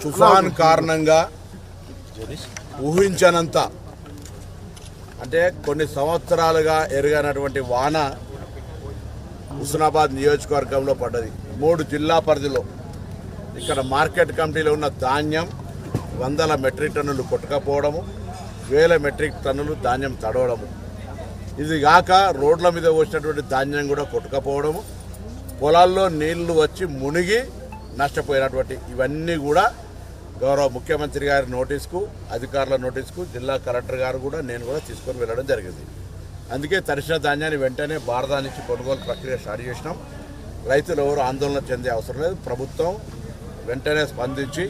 తుఫాన్ కారణంగా ఊహించనంత అంటే కొన్ని సంవత్సరాలుగా ఎరగనటువంటి వాన హుస్నాబాద్ నియోజకవర్గంలో పడ్డది. 3 జిల్లా పరిధిలో ఇక్కడ మార్కెట్ కమిటీలో ఉన్న ధాన్యం 100 మెట్రిక్ టన్నులు కొట్టుకపోవడము, 1000 మెట్రిక్ టన్నులు ధాన్యం తడవడము, ఇది కాక రోడ్ల మీద వచ్చినటువంటి ధాన్యం కూడా కొట్టుకపోవడము, పొలాల్లో నీళ్లు వచ్చి మునిగి నష్టపోయినటువంటి ఇవన్నీ కూడా గౌరవ ముఖ్యమంత్రి గారి నోటీస్కు, అధికారుల నోటీస్కు జిల్లా కలెక్టర్ గారు కూడా నేను కూడా తీసుకొని వెళ్ళడం జరిగింది. అందుకే తడిసిన ధాన్యాన్ని వెంటనే బారదా నుంచి కొనుగోలు ప్రక్రియ స్టార్ట్ చేసినాం. రైతులు ఎవరు ఆందోళన చెందే అవసరం లేదు. ప్రభుత్వం వెంటనే స్పందించి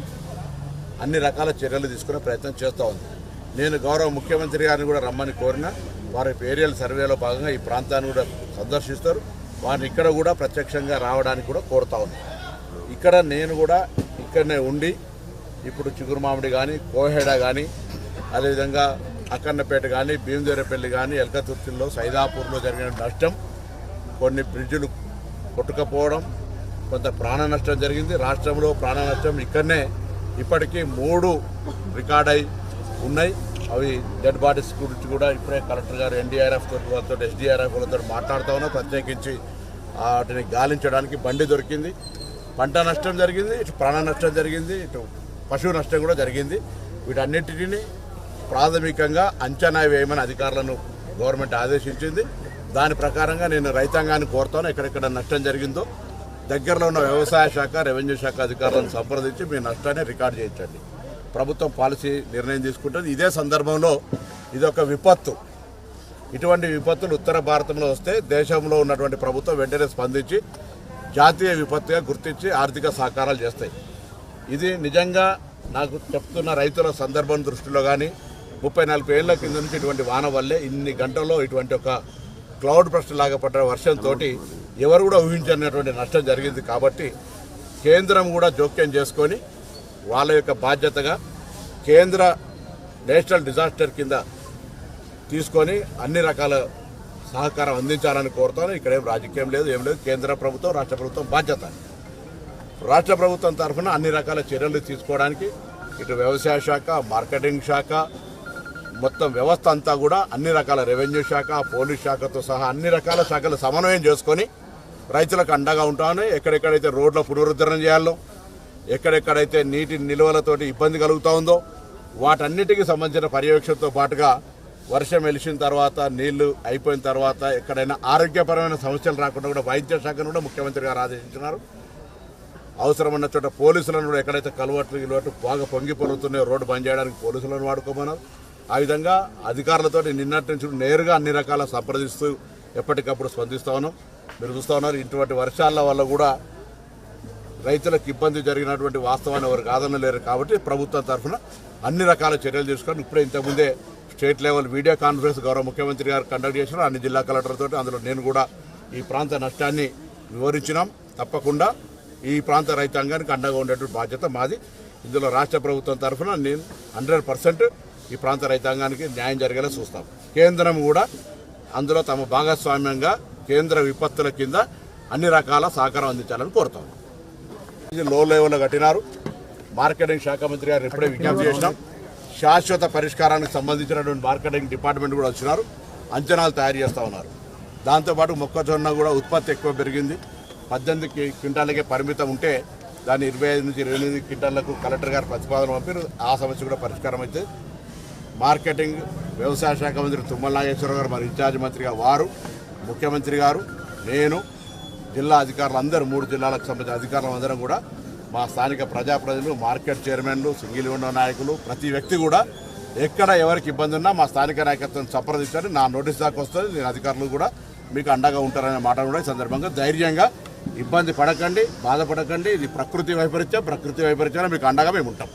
అన్ని రకాల చర్యలు తీసుకునే ప్రయత్నం చేస్తూ ఉంది. నేను గౌరవ ముఖ్యమంత్రి గారిని కూడా రమ్మని కోరిన వారి ఏరియల్ సర్వేలో భాగంగా ఈ ప్రాంతాన్ని కూడా సందర్శిస్తారు. వారిని ఇక్కడ కూడా ప్రత్యక్షంగా రావడానికి కూడా కోరుతా ఉన్నాను. ఇక్కడ నేను కూడా ఇక్కడనే ఉండి ఇప్పుడు చిగురుమామిడి కానీ, కోహెడ కానీ, అదేవిధంగా అక్కన్నపేట కానీ, భీమదేవరపల్లి కానీ, ఎల్కతుర్తిలో, సైదాపూర్లో జరిగిన నష్టం, కొన్ని బ్రిడ్జులు కొట్టుకపోవడం, కొంత ప్రాణ నష్టం జరిగింది. రాష్ట్రంలో ప్రాణ నష్టం ఇక్కడనే ఇప్పటికీ 3 రికార్డ్ అయి ఉన్నాయి. అవి డెడ్ బాడీస్ గురించి కూడా ఇప్పుడే కలెక్టర్ గారు ఎన్డీఆర్ఎఫ్ తోటి ఎస్డీఆర్ఎఫ్లతో మాట్లాడుతూ ఉన్నా. ప్రత్యేకించి వాటిని గాలించడానికి బండి దొరికింది. పంట నష్టం జరిగింది, ఇటు ప్రాణ నష్టం జరిగింది, ఇటు పశువు నష్టం కూడా జరిగింది. వీటన్నిటిని ప్రాథమికంగా అంచనా వేయమని అధికారులను గవర్నమెంట్ ఆదేశించింది. దాని ప్రకారంగా నేను రైతాంగాన్ని కోరుతాను, ఎక్కడెక్కడ నష్టం జరిగిందో దగ్గరలో ఉన్న వ్యవసాయ శాఖ, రెవెన్యూ శాఖ అధికారులను సంప్రదించి మీ నష్టాన్ని రికార్డు చేయించండి. ప్రభుత్వం పాలసీ నిర్ణయం తీసుకుంటుంది. ఇదే సందర్భంలో ఇదొక విపత్తు. ఇటువంటి విపత్తులు ఉత్తర భారతంలో వస్తే దేశంలో ఉన్నటువంటి ప్రభుత్వం వెంటనే స్పందించి జాతీయ విపత్తుగా గుర్తించి ఆర్థిక సహకారాలు చేస్తాయి. ఇది నిజంగా నాకు చెప్తున్న రైతుల సందర్భం దృష్టిలో కానీ 30-40 ఏళ్ల కింద నుంచి ఇటువంటి వాన వల్లే ఇన్ని గంటల్లో ఇటువంటి ఒక క్లౌడ్ బ్రస్ట్ లాగా పడ్డ వర్షంతో ఎవరు కూడా ఊహించినటువంటి నష్టం జరిగింది. కాబట్టి కేంద్రం కూడా జోక్యం చేసుకొని వాళ్ళ యొక్క బాధ్యతగా కేంద్ర నేషనల్ డిజాస్టర్ కింద తీసుకొని అన్ని రకాల సహకారం అందించాలని కోరుతాను. ఇక్కడ ఏం రాజకీయం లేదు, ఏం లేదు. కేంద్ర ప్రభుత్వం, రాష్ట్ర ప్రభుత్వం బాధ్యత. రాష్ట్ర ప్రభుత్వం తరఫున అన్ని రకాల చర్యలు తీసుకోవడానికి ఇటు వ్యవసాయ శాఖ, మార్కెటింగ్ శాఖ, మొత్తం వ్యవస్థ అంతా కూడా అన్ని రకాల రెవెన్యూ శాఖ, పోలీస్ శాఖతో సహా అన్ని రకాల శాఖలు సమన్వయం చేసుకొని రైతులకు అండగా ఉంటామని, ఎక్కడెక్కడైతే రోడ్ల పునరుద్ధరణ చేయాలో, ఎక్కడెక్కడైతే నీటి నిల్వలతోటి ఇబ్బంది కలుగుతూ ఉందో వాటన్నిటికీ సంబంధించిన పర్యవేక్షణతో పాటుగా వర్షం వెలిసిన తర్వాత, నీళ్లు అయిపోయిన తర్వాత ఎక్కడైనా ఆరోగ్యపరమైన సమస్యలు రాకుండా కూడా వైద్య శాఖను కూడా ముఖ్యమంత్రి గారు ఆదేశించినారు. అవసరమన్న చోట పోలీసులను కూడా ఎక్కడైతే కలవట్లు బాగా పొంగి పొరుగుతున్నాయో రోడ్డు బంద్ చేయడానికి పోలీసులను వాడుకోమన్నారు. ఆ విధంగా అధికారులతో నిన్నటి నుంచి నేరుగా అన్ని రకాల సంప్రదిస్తూ ఎప్పటికప్పుడు స్పందిస్తూ ఉన్నాం. మీరు చూస్తూ ఉన్నారు, ఇటువంటి వర్షాల వల్ల కూడా రైతులకు ఇబ్బంది జరిగినటువంటి వాస్తవాన్ని ఎవరు కాదనలేరు. కాబట్టి ప్రభుత్వం తరఫున అన్ని రకాల చర్యలు తీసుకొని ఇప్పుడే ఇంతకుముందే స్టేట్ లెవెల్ వీడియో కాన్ఫరెన్స్ గౌరవ ముఖ్యమంత్రి గారు కండక్ట్ చేసినారు. అన్ని జిల్లా కలెక్టర్లతో అందులో నేను కూడా ఈ ప్రాంత నష్టాన్ని వివరించినాం. తప్పకుండా ఈ ప్రాంత రైతాంగానికి అండగా ఉండేటువంటి బాధ్యత మాది. ఇందులో రాష్ట్ర ప్రభుత్వం తరఫున నేను 100% ఈ ప్రాంత రైతాంగానికి న్యాయం జరిగేలా చూస్తాం. కేంద్రం కూడా అందులో తమ భాగస్వామ్యంగా కేంద్ర విపత్తుల కింద అన్ని రకాల సహకారం అందించాలని కోరుతాం. ఇది లో లెవెల్లో కట్టినారు. మార్కెటింగ్ శాఖ మంత్రి గారు ఇప్పుడే విజ్ఞప్తి చేసినాం. శాశ్వత పరిష్కారానికి సంబంధించినటువంటి మార్కెటింగ్ డిపార్ట్మెంట్ కూడా వచ్చినారు, అంచనాలు తయారు చేస్తూ ఉన్నారు. దాంతోపాటు మొక్కజొన్న కూడా ఉత్పత్తి ఎక్కువ పెరిగింది. 18 క్వింటాలకే పరిమితం ఉంటే దాన్ని 25 నుంచి 28 క్వింటాలకు కలెక్టర్ గారు ప్రతిపాదన పంపారు. ఆ సమస్య కూడా పరిష్కారం అయితే మార్కెటింగ్ వ్యవసాయ శాఖ మంత్రి తుమ్మల నాగేశ్వరరావు గారు, మరి ఇన్ఛార్జ్ మంత్రిగా వారు, ముఖ్యమంత్రి గారు, నేను, జిల్లా అధికారులు అందరూ 3 జిల్లాలకు సంబంధించిన అధికారులు అందరం కూడా మా స్థానిక ప్రజాప్రతినిధులు, మార్కెట్ చైర్మన్లు, సింగిల్ విండో నాయకులు, ప్రతి వ్యక్తి కూడా ఎక్కడ ఎవరికి ఇబ్బంది ఉన్నా మా స్థానిక నాయకత్వం సంప్రదించాలి. నా నోటీస్ దాకా వస్తుంది. నేను అధికారులు కూడా మీకు అండగా ఉంటారనే మాట కూడా ఈ సందర్భంగా ధైర్యంగా ఇబ్బంది పడకండి, బాధపడకండి. ఇది ప్రకృతి వైపరీత్యం మీకు అండగా మేము ఉంటాం.